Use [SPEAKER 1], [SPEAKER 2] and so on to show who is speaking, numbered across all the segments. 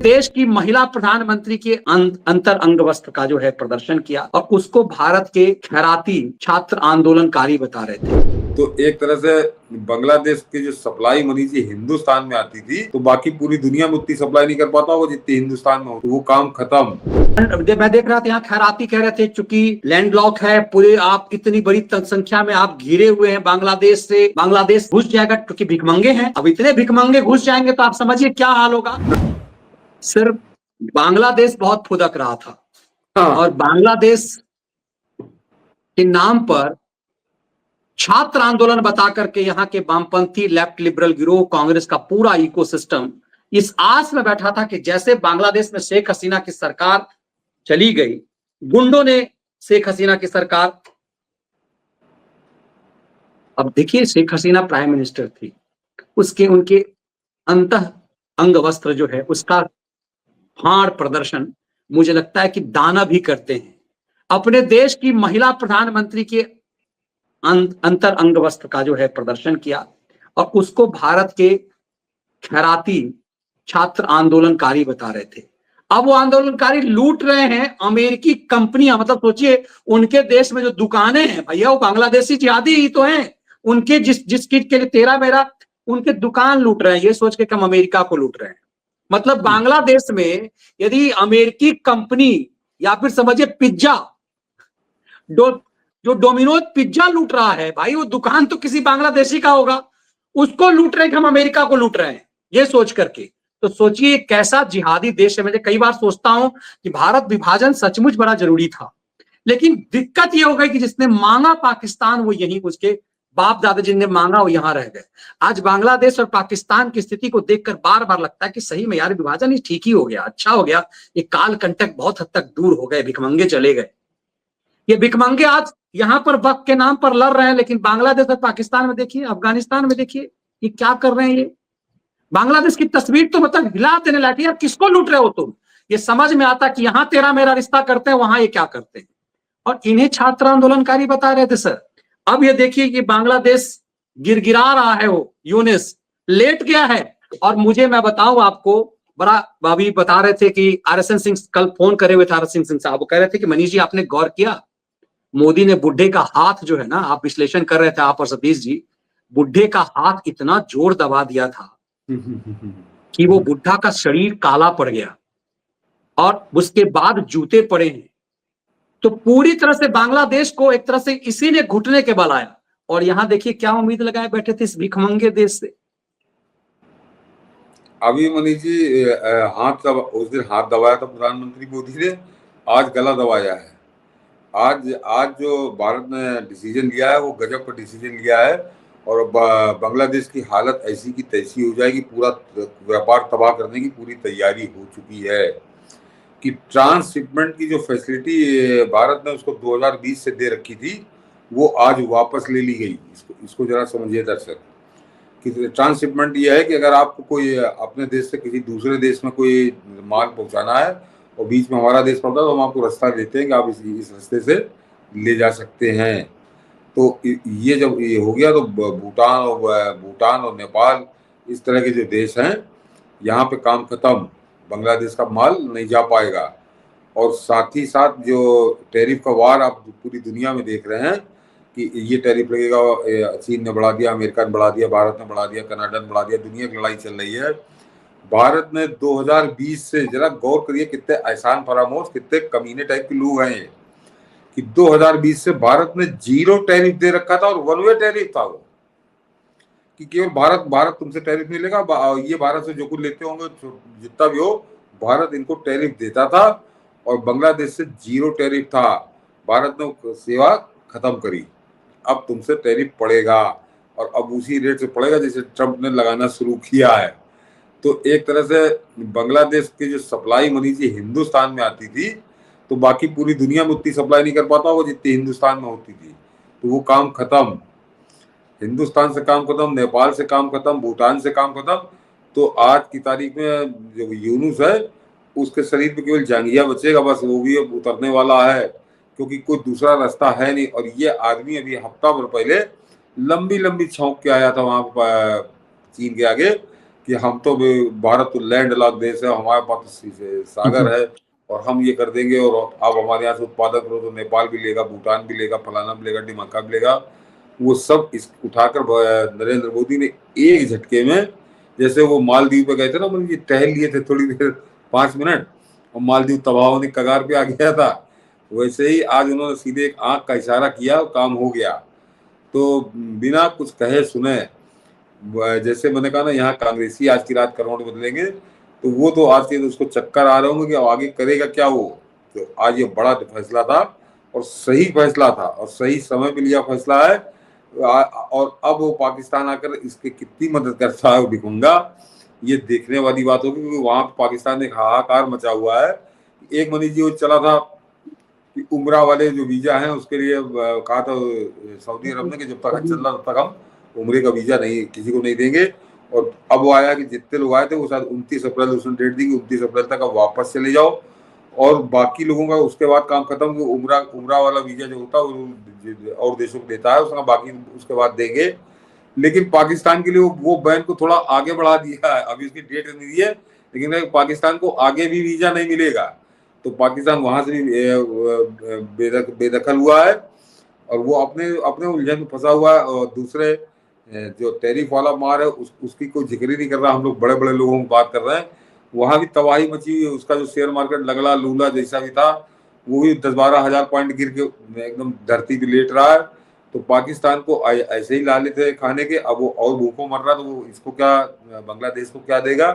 [SPEAKER 1] देश की महिला प्रधानमंत्री के अंतर अंग वस्त्र का जो है प्रदर्शन किया और उसको भारत के खैराती छात्र आंदोलनकारी बता रहे थे।
[SPEAKER 2] तो एक तरह से बांग्लादेश की जो सप्लाई मनी थी हिंदुस्तान में आती थी, तो बाकी पूरी दुनिया में उतनी सप्लाई नहीं कर पाता होगा जितनी हिंदुस्तान में हो, तो वो काम खत्म।
[SPEAKER 1] मैं देख रहा था यहाँ खैराती कह रहे थे चूंकि लैंडलॉक है पूरे, आप इतनी बड़ी संख्या में आप घिरे हुए हैं बांग्लादेश से, बांग्लादेश घुस जाएगा क्योंकि भिखमंगे हैं। अब इतने भिखमंगे घुस जाएंगे तो आप समझिए क्या हाल होगा। सिर्फ बांग्लादेश बहुत फुदक रहा था और बांग्लादेश के नाम पर छात्र आंदोलन बता करके यहाँ के वामपंथी लेफ्ट लिबरल गिरोह कांग्रेस का पूरा इकोसिस्टम इस आस में बैठा था कि जैसे बांग्लादेश में शेख हसीना की सरकार चली गई, गुंडों ने शेख हसीना की सरकार, अब देखिए शेख हसीना प्राइम मिनिस्टर थी, उसके उनके अंतः अंग वस्त्र जो है उसका फाड़ प्रदर्शन मुझे लगता है कि दाना भी करते हैं। अपने देश की महिला प्रधानमंत्री के अंतर अंग वस्त्र का जो है प्रदर्शन किया और उसको भारत के खैराती छात्र आंदोलनकारी बता रहे थे। अब वो आंदोलनकारी लूट रहे हैं अमेरिकी कंपनियां, मतलब सोचिए उनके देश में जो दुकानें हैं भैया वो बांग्लादेशी जिहादी ही तो हैं, उनके जिस किट के लिए तेरा मेरा उनके दुकान लूट रहे हैं, ये सोच के हम अमेरिका को लूट रहे हैं। मतलब बांग्लादेश में यदि अमेरिकी कंपनी या फिर समझिए पिज्जा जो डोमिनोज पिज्जा लूट रहा है भाई, वो दुकान तो किसी बांग्लादेशी का होगा, उसको लूट रहे हैं कि हम अमेरिका को लूट रहे हैं ये सोच करके। तो सोचिए कैसा जिहादी देश है। मैं कई बार सोचता हूं कि भारत विभाजन सचमुच बड़ा जरूरी था, लेकिन दिक्कत ये हो गई कि जिसने मांगा पाकिस्तान वो यही उसके बाप दादा जिनने मांगा वो यहां रह गए। आज बांग्लादेश और पाकिस्तान की स्थिति को देखकर बार बार लगता है कि सही में यार विभाजन ही ठीक ही हो गया, अच्छा हो गया, ये काल कंटक बहुत हद तक दूर हो गए, भिखमंगे चले गए। ये भिखमंगे आज यहां पर वक्त के नाम पर लड़ रहे हैं, लेकिन बांग्लादेश और पाकिस्तान में देखिए, अफगानिस्तान में देखिए ये क्या कर रहे हैं। ये बांग्लादेश की तस्वीर तो मतलब हिला देने लायक, यार किसको लूट रहे हो तुम। ये समझ में आता कि यहां तेरा मेरा रिश्ता करते हैं, वहां ये क्या करते हैं। और इन्हें छात्र आंदोलनकारी बता रहे थे सर। अब ये देखिए कि बांग्लादेश गिरगिरा रहा है, वो यूनिस लेट गया है। और मुझे मैं बताऊं आपको, बड़ा अभी बता रहे थे कि आरएसएन सिंह कल फोन करे हुए थे, आरएसएन सिंह साहब, वो कह रहे थे कि मनीष जी आपने गौर किया मोदी ने बुढ़े का हाथ जो है ना, आप विश्लेषण कर रहे थे आप और सतीश जी, बुढ़े का हाथ इतना जोर दबा दिया था कि वो बुढ़ा का शरीर काला पड़ गया और उसके बाद जूते पड़े हैं। तो पूरी तरह से बांग्लादेश को एक तरह से इसी ने घुटने के बल आया। और यहां देखिए क्या उम्मीद लगाए बैठे थे इस भिखमंगे देश से।
[SPEAKER 2] अभी मनीष जी उस दिन हाथ दबाया था प्रधानमंत्री मोदी ने, आज गला दबाया है। आज जो भारत ने डिसीजन लिया है वो गजब का डिसीजन लिया है और बांग्लादेश की हालत ऐसी की तैसी हो जाएगी, पूरा व्यापार तबाह करने की पूरी तैयारी हो चुकी है। कि ट्रांसशिपमेंट की जो फैसिलिटी भारत ने उसको 2020 से दे रखी थी वो आज वापस ले ली गई। इसको जरा समझिए दर्शक कि ट्रांसशिपमेंट ये है कि अगर आपको कोई अपने देश से किसी दूसरे देश में कोई माल पहुंचाना है और बीच में हमारा देश पड़ता है तो हम आपको रास्ता देते हैं कि आप इस रास्ते से ले जा सकते हैं। तो ये जब ये हो गया तो भूटान और नेपाल इस तरह के जो देश हैं यहाँ पे काम खत्म, बांग्लादेश का माल नहीं जा पाएगा। और साथ ही साथ जो टैरिफ का वार आप पूरी दुनिया में देख रहे हैं कि ये टैरिफ लगेगा, चीन ने बढ़ा दिया, अमेरिका ने बढ़ा दिया, भारत ने बढ़ा दिया, कनाडा ने बढ़ा दिया, दुनिया की लड़ाई चल रही है। भारत ने 2020 से जरा गौर करिए कितने एहसान फरामोश, कितने कमीने टाइप के लोग हैं कि 2020 से भारत ने 0 टैरिफ दे रखा था और वन वे टैरिफ था वो, कि केवल भारत तुमसे टैरिफ नहीं लेगा, ये भारत से जो कुछ लेते होंगे जितना भी हो भारत इनको टैरिफ देता था। और बांग्लादेश से 0 टैरिफ था, भारत ने सेवा खत्म करी, अब तुमसे टैरिफ पड़ेगा और अब उसी रेट से पड़ेगा जैसे ट्रंप ने लगाना शुरू किया है। तो एक तरह से बांग्लादेश की जो सप्लाई मनी थी हिंदुस्तान में आती थी, तो बाकी पूरी दुनिया में उतनी सप्लाई नहीं कर पाता होगा जितनी हिंदुस्तान में होती थी, तो वो काम खत्म। हिंदुस्तान से काम खत्म, नेपाल से काम खत्म, भूटान से काम खत्म। तो आज की तारीख में जो यूनुस है उसके शरीर पे केवल जांघिया बचेगा, बस वो भी अब उतरने वाला है क्योंकि कोई दूसरा रास्ता है नहीं। और ये आदमी अभी हफ्ता भर पहले लंबी लंबी छौंक के आया था वहां चीन के आगे कि हम तो भारत तो लैंड लॉक देश है, हमारे पास तो सागर है और हम ये कर देंगे और आप हमारे यहाँ से उत्पादन करो तो नेपाल भी लेगा, भूटान भी लेगा, फलाना भी लेगा, ढिमाका भी लेगा। वो सब इस उठाकर नरेंद्र मोदी ने एक झटके में, जैसे वो मालदीव पे गए थे ना, मतलब ये टहल लिए थे थोड़ी देर 5 मिनट और मालदीव तबाह होने कगार पे आ गया था, वैसे ही आज उन्होंने सीधे एक आंख का इशारा किया, काम हो गया। तो बिना कुछ कहे सुने, जैसे मैंने कहा ना, यहाँ कांग्रेसी आज की रात करोड़ बदलेंगे, तो वो तो आज के उसको चक्कर आ रहे होंगे कि आगे करेगा क्या वो। तो आज ये बड़ा फैसला था और सही फैसला था और सही समय पे लिया फैसला है। और अब वो पाकिस्तान आकर इसके कितनी मदद करता है भिखूंगा, ये देखने वाली बात होगी, क्योंकि वहां पाकिस्तान में एक हाहाकार मचा हुआ है। एक मनीष जी वो चला था कि उम्रा वाले जो वीजा हैं उसके लिए कहा था सऊदी अरब ने कि जब तक चल रहा तब तक हम उम्रे का वीजा नहीं किसी को नहीं देंगे। और अब वो आया कि जितने लोग आए थे वो शायद 29 अप्रैल उसने डेट दी कि 29 अप्रैल तक अब वापस चले जाओ, और बाकी लोगों का उसके बाद काम खत्म, कि उम्रा वाला वीजा जो होता है वो और देशों को देता है, उसका बाकी उसके बाद देंगे। लेकिन पाकिस्तान के लिए वो बैन को थोड़ा आगे बढ़ा दिया है, अभी उसकी डेट नहीं दी है, लेकिन पाकिस्तान को आगे भी वीजा नहीं मिलेगा। तो पाकिस्तान वहां से भी बेदखल हुआ है और वो अपने अपने उलझन में फंसा हुआ है। और दूसरे जो टैरिफ वाला मार है उसकी कोई जिक्र ही नहीं कर रहा, हम लोग बड़े बड़े लोगों की बात कर रहे हैं। वहां भी तबाही मची हुई है, उसका जो शेयर मार्केट लगला लूला जैसा भी था वो भी 10-12 हजार पॉइंट गिर के एकदम धरती पे लेट रहा है। तो पाकिस्तान को ऐसे ही लाले थे खाने के, अब वो और भूखों मर रहा, तो वो इसको क्या, बांग्लादेश को क्या देगा।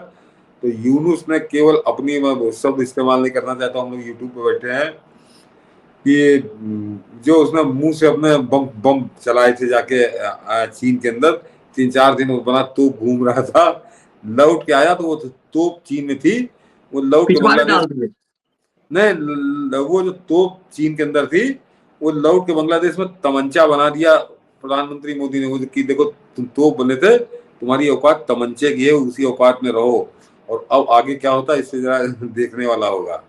[SPEAKER 2] तो यूनुस ने केवल अपनी, मैं शब्द इस्तेमाल नहीं करना चाहता, हम लोग यूट्यूब पे बैठे हैं, कि जो उसने मुंह से अपने बम बम चलाए थे जाके चीन के अंदर, 3-4 दिन वो बना तोप घूम रहा था, लौट के आया तो वो तोप चीन में थी, वो लौट के
[SPEAKER 1] पिछवाड़े
[SPEAKER 2] बांग्लादेश
[SPEAKER 1] डाल दिए।
[SPEAKER 2] नहीं, वो जो तोप चीन के अंदर थी वो लौट के बांग्लादेश में तमंचा बना दिया प्रधानमंत्री मोदी ने, वो कि देखो तुम तोप बने थे, तुम्हारी औकात तमंचे की है, उसी औकात में रहो। और अब आगे क्या होता है इससे जरा देखने वाला होगा।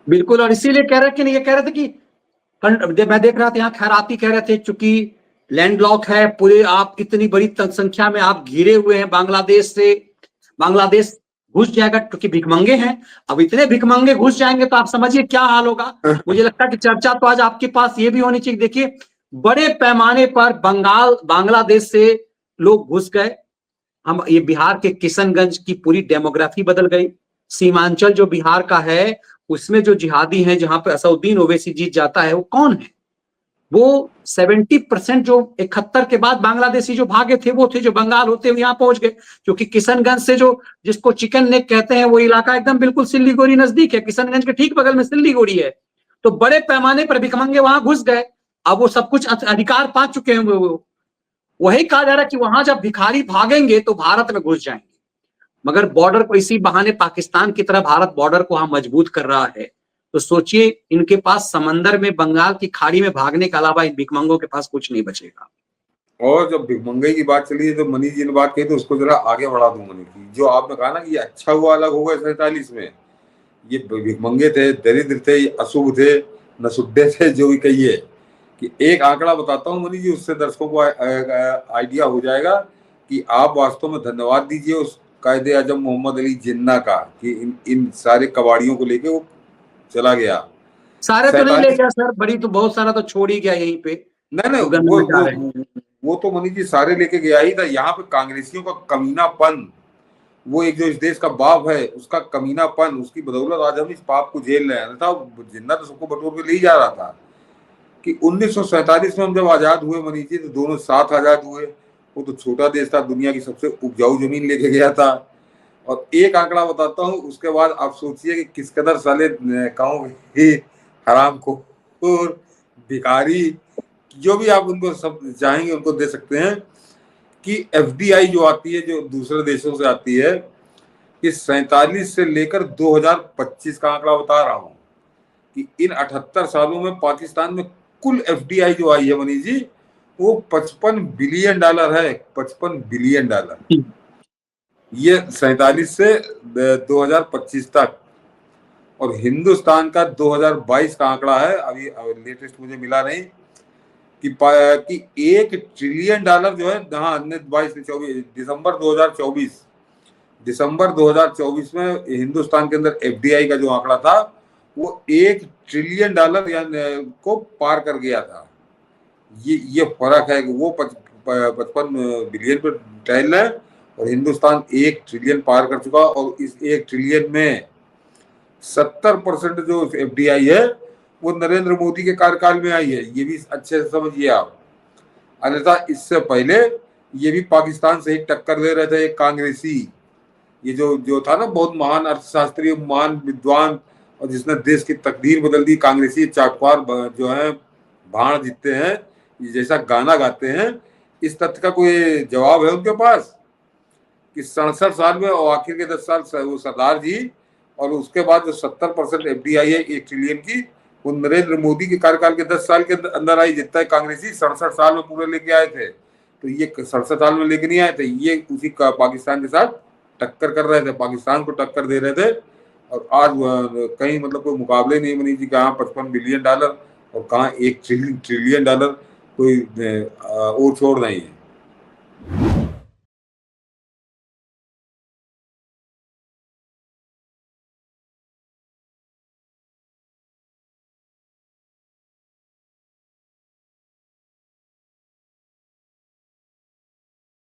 [SPEAKER 1] बिल्कुल, और इसीलिए कह रहे कि नहीं, ये कह रहे थे कि मैं देख रहा था यहाँ खैराती कह रहे थे चूंकि लैंडलॉक है पूरे, आप इतनी बड़ी संख्या में आप घिरे हुए हैं बांग्लादेश से, बांग्लादेश घुस जाएगा क्योंकि भिखमंगे हैं। अब इतने भिखमंगे घुस जाएंगे तो आप समझिए क्या हाल होगा। मुझे लगता है कि चर्चा तो आज आपके पास ये भी होनी चाहिए। देखिए, बड़े पैमाने पर बांग्लादेश से लोग घुस गए। हम ये बिहार के किशनगंज की पूरी डेमोग्राफी बदल गई। सीमांचल जो बिहार का है उसमें जो जिहादी हैं, जहां पे असउद्दीन ओवैसी जीत जाता है, वो कौन है? वो 70% जो 71 के बाद बांग्लादेशी जो भागे थे वो थे जो बंगाल होते हुए यहाँ पहुंच गए। क्योंकि किशनगंज से जो जिसको चिकन नेक कहते हैं वो इलाका एकदम बिल्कुल सिल्लीगुड़ी नजदीक है, किशनगंज के ठीक बगल में सिल्लीगुड़ी है। तो बड़े पैमाने पर भिखमंगे वहां घुस गए। अब वो सब कुछ अधिकार पा चुके हैं। वो वही कहा जा रहा है कि वहां जब भिखारी भागेंगे तो भारत में घुस जाएंगे। मगर बॉर्डर को इसी बहाने पाकिस्तान की तरह भारत बॉर्डर को मजबूत कर रहा है। तो सोचिए, इनके पास समंदर में, बंगाल की खाड़ी में भागने के अलावा इन भिखमंगों के पास कुछ नहीं बचेगा।
[SPEAKER 2] और जब भिखमंगे की बात चली है तो मनीष जी ने बात कही तो उसको जरा आगे बढ़ा दूं। मनीष जी, जो आपने कहा ना कि ये अच्छा हुआ अलग हो गए 47 में, ये भिखमंगे थे, दरिद्र थे, अशुभ थे, नसुड्डे थे, जो भी कहिए। कि एक आंकड़ा बताता हूँ मनीष जी, उससे दर्शकों को आइडिया हो जाएगा कि आप वास्तव में धन्यवाद दीजिए उस कायदे आजम मोहम्मद अली जिन्ना का कि इन सारे कबाड़ियों को लेके वो चला गया।
[SPEAKER 1] सारे तो नहीं ले
[SPEAKER 2] 47
[SPEAKER 1] गया सर, बड़ी तो बहुत सारा तो छोड़ ही गया यहीं पे,
[SPEAKER 2] नहीं
[SPEAKER 1] तो गन
[SPEAKER 2] वो
[SPEAKER 1] में जा
[SPEAKER 2] वो
[SPEAKER 1] रहे हैं।
[SPEAKER 2] वो तो मनीष जी सारे लेके गया ही था। यहाँ पे कांग्रेसियों का कमीनापन, वो एक जो इस देश का बाप है उसका कमीनापन, उसकी बदौलत आज हम इस पाप को झेल रहे हैं। था जिन्ना तो सबको बटोर के ले ही जा रहा था। कि 1947 में हम जब आजाद हुए मनीष जी, तो दोनों साथ आजाद हुए। वो तो छोटा देश था, दुनिया की सबसे उपजाऊ जमीन लेके गया था। और एक आंकड़ा बताता हूँ, उसके बाद आप सोचिए कि किस कदर साले कहोगे हराम को और भिखारी, जो भी आप उनको सब चाहेंगे उनको दे सकते हैं। कि एफडीआई जो आती है, जो दूसरे देशों से आती है, कि 47 से लेकर 2025 का आंकड़ा बता रहा हूं, कि इन 78 सालों में पाकिस्तान में कुल एफडीआई जो आई है मनीष जी, वो $55 बिलियन है। $55 बिलियन, ये 47 से 2025 तक। और हिंदुस्तान का 2022 का आंकड़ा है, अभी लेटेस्ट मुझे मिला नहीं, कि $1 ट्रिलियन जो है, हाँ 22 24 दिसंबर 2024 दिसंबर 2024 में हिंदुस्तान के अंदर एफडीआई का जो आंकड़ा था वो $1 ट्रिलियन को पार कर गया था। ये फर्क है कि वो 55 बिलियन पे टहल रहे और हिंदुस्तान 1 ट्रिलियन पार कर चुका, और इस 1 ट्रिलियन में 70% जो एफडीआई है वो नरेंद्र मोदी के कार्यकाल में आई है। ये भी अच्छे से समझिए आप। अन्यथा इससे पहले ये भी पाकिस्तान से ही टक्कर ले रहे थे एक कांग्रेसी, ये जो था ना बहुत महान अर्थशास्त्री, महान विद्वान, और जिसने देश की तकदीर बदल दी, कांग्रेसी चाटवार जो है भाड़ जीतते हैं, ये जैसा गाना गाते हैं। इस तथ्य का कोई जवाब है उनके पास कि 67 साल में और आखिर के 10 साल वो सरदार जी, और उसके बाद जो 70% एफडीआई है 1 ट्रिलियन की, वो नरेंद्र मोदी के कार्यकाल के 10 साल के अंदर आई। जितना है कांग्रेसी 67 साल में पूरे लेके आए थे, तो ये 67 साल में लेके नहीं आए थे, ये उसी का पाकिस्तान के साथ टक्कर कर रहे थे, पाकिस्तान को टक्कर दे रहे थे। और आज कहीं मतलब कोई मुकाबले नहीं बनी थी, कहाँ $55 बिलियन और कहाँ $1 ट्रिलियन, कोई और छोड़ नहीं है।